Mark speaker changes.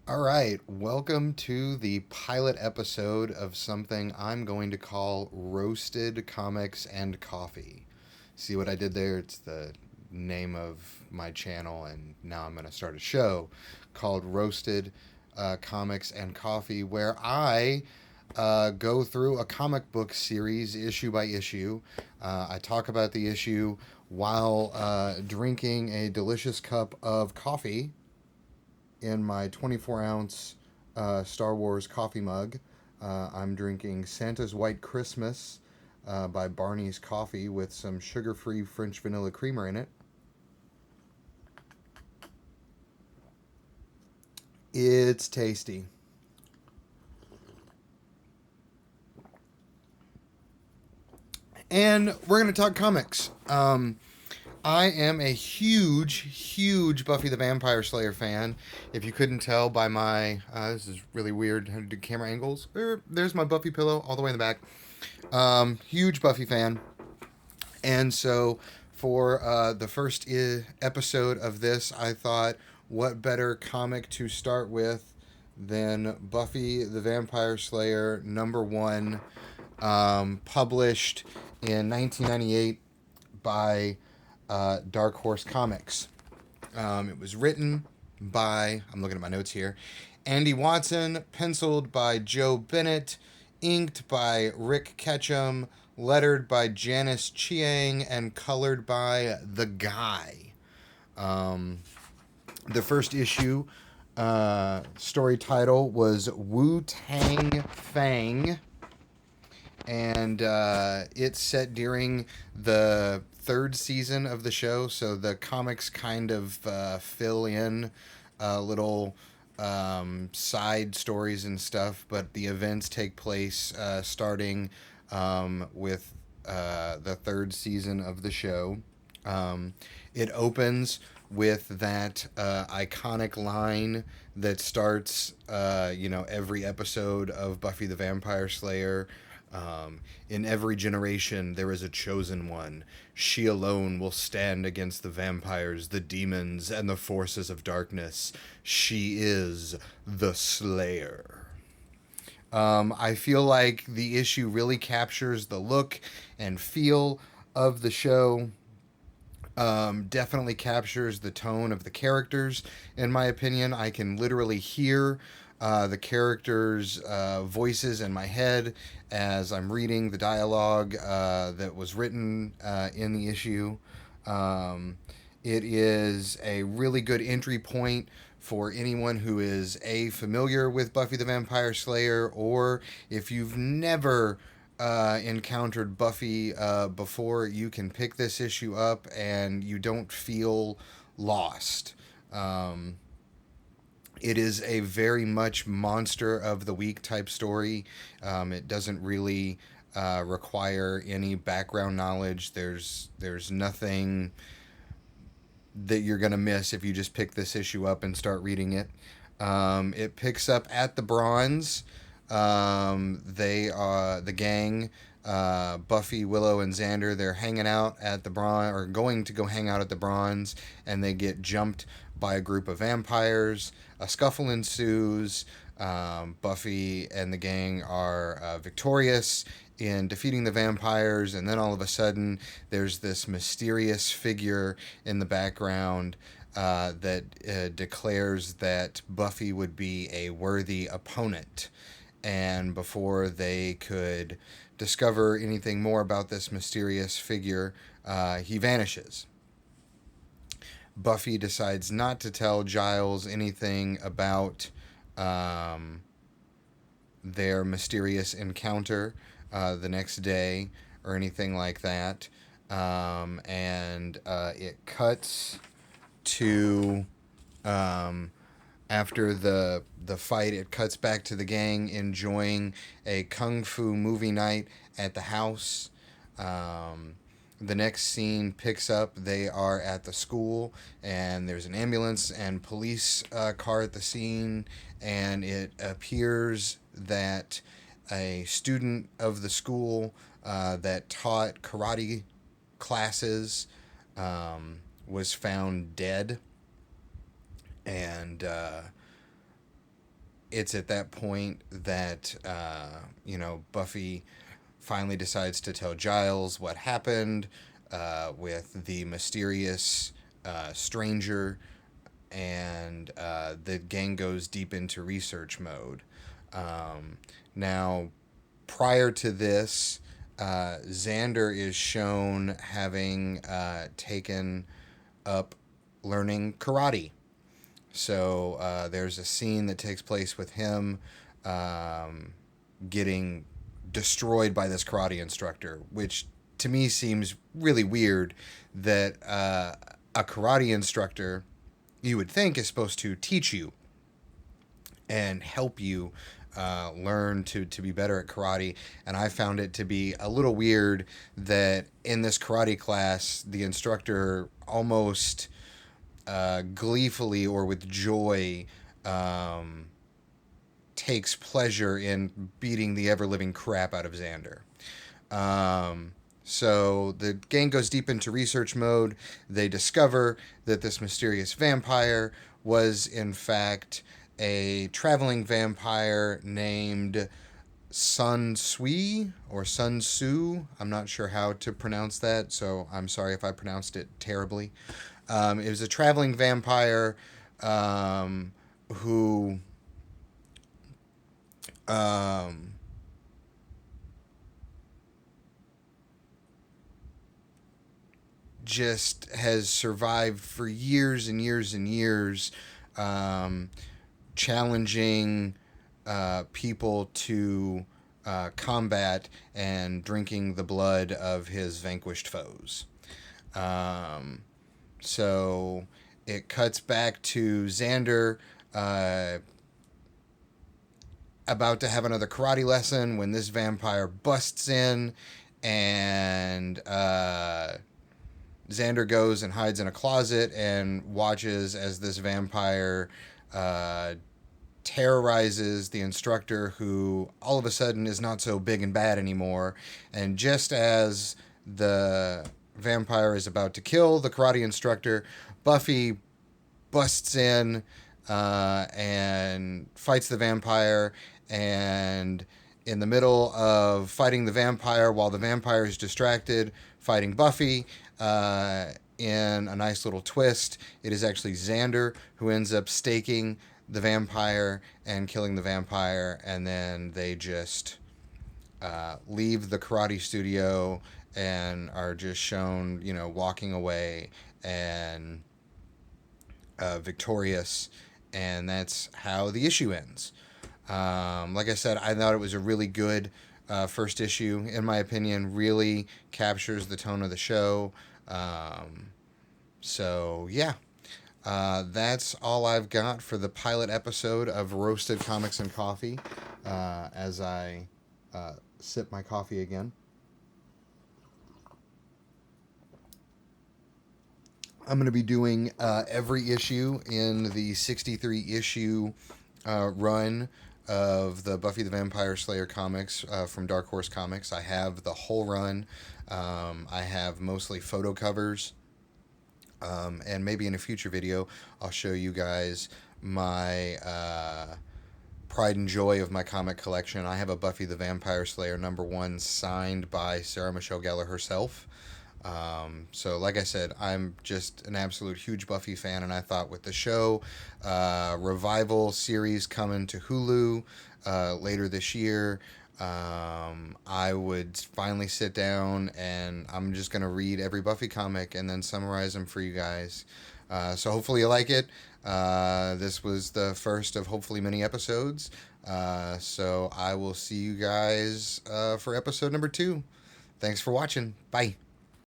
Speaker 1: All right, welcome to the pilot episode of something I'm going to call Roasted Comics and Coffee. See what I did there? It's the name of my channel, and now I'm going to start a show called Roasted Comics and Coffee, where I go through a comic book series issue by issue. I talk about the issue while drinking a delicious cup of coffee in my 24-ounce Star Wars coffee mug. I'm drinking Santa's White Christmas by Barney's Coffee with some sugar free French vanilla creamer in it. It's tasty. And we're going to talk comics. I am a huge Buffy the Vampire Slayer fan. If you couldn't tell by my, this is really weird how to do camera angles. There's my Buffy pillow all the way in the back. Huge Buffy fan. And so for the first episode of this, I thought, what better comic to start with than Buffy the Vampire Slayer #1, published in 1998 by Dark Horse Comics. It was written by, I'm looking at my notes here, Andy Watson, penciled by Joe Bennett, inked by Rick Ketchum, lettered by Janice Chiang, and colored by The Guy. Um, the first issue story title was Wu Tang Fang, and it's set during the third season of the show, so the comics kind of fill in little side stories and stuff, but the events take place starting with the third season of the show. It opens with that iconic line that starts, every episode of Buffy the Vampire Slayer. In every generation, there is a chosen one. She alone will stand against the vampires, the demons, and the forces of darkness. She is the Slayer. I feel like the issue really captures the look and feel of the show. Definitely captures the tone of the characters, in my opinion. I can literally hear the characters' voices in my head as I'm reading the dialogue that was written in the issue. Um, it is a really good entry point for anyone who is familiar with Buffy the Vampire Slayer, or if you've never encountered Buffy before, you can pick this issue up and you don't feel lost. Um, it is a very much monster of the week type story. It doesn't really require any background knowledge. There's nothing that you're gonna miss if you just pick this issue up and start reading it. It picks up at the Bronze. They are the gang. Buffy, Willow, and Xander. They're hanging out at the Bronze, or going to go hang out at the Bronze, and they get jumped by a group of vampires. A scuffle ensues. Buffy and the gang are victorious in defeating the vampires, and then all of a sudden, there's this mysterious figure in the background that declares that Buffy would be a worthy opponent. And before they could discover anything more about this mysterious figure, he vanishes. Buffy decides not to tell Giles anything about um, their mysterious encounter the next day or anything like that. And it cuts to after the fight. It cuts back to the gang enjoying a kung fu movie night at the house. The next scene picks up. They are at the school, and there's an ambulance and police car at the scene, and it appears that a student of the school that taught karate classes was found dead, and it's at that point that Buffy finally decides to tell Giles what happened with the mysterious stranger, and the gang goes deep into research mode. Now, prior to this, Xander is shown having taken up learning karate. So there's a scene that takes place with him getting destroyed by this karate instructor, which to me seems really weird that a karate instructor, you would think, is supposed to teach you and help you learn to be better at karate. And I found it to be a little weird that in this karate class, the instructor almost gleefully or with joy takes pleasure in beating the ever-living crap out of Xander. So the gang goes deep into research mode. They discover that this mysterious vampire was, in fact, a traveling vampire named Sun Sui or Sun Su. I'm not sure how to pronounce that, so I'm sorry if I pronounced it terribly. It was a traveling vampire who just has survived for years and years and years, challenging people to combat and drinking the blood of his vanquished foes. So it cuts back to Xander about to have another karate lesson when this vampire busts in, and Xander goes and hides in a closet and watches as this vampire terrorizes the instructor, who all of a sudden is not so big and bad anymore. And just as the vampire is about to kill the karate instructor, Buffy busts in and fights the vampire. And in the middle of fighting the vampire, while the vampire is distracted fighting Buffy, in a nice little twist, it is actually Xander who ends up staking the vampire and killing the vampire, and then they just leave the karate studio and are just shown, walking away and victorious, and that's how the issue ends. Like I said, I thought it was a really good first issue. In my opinion, really captures the tone of the show. So yeah, that's all I've got for the pilot episode of Roasted Comics and Coffee, as I sip my coffee again. I'm going to be doing every issue in the 63 issue run of the Buffy the Vampire Slayer comics from Dark Horse Comics. I have the whole run. I have mostly photo covers. And maybe in a future video, I'll show you guys my pride and joy of my comic collection. I have a Buffy the Vampire Slayer #1 signed by Sarah Michelle Gellar herself. So like I said, I'm just an absolute huge Buffy fan, and I thought with the show revival series coming to Hulu later this year, I would finally sit down and I'm just going to read every Buffy comic and then summarize them for you guys. So hopefully you like it. This was the first of hopefully many episodes. So I will see you guys for episode #2. Thanks for watching. Bye.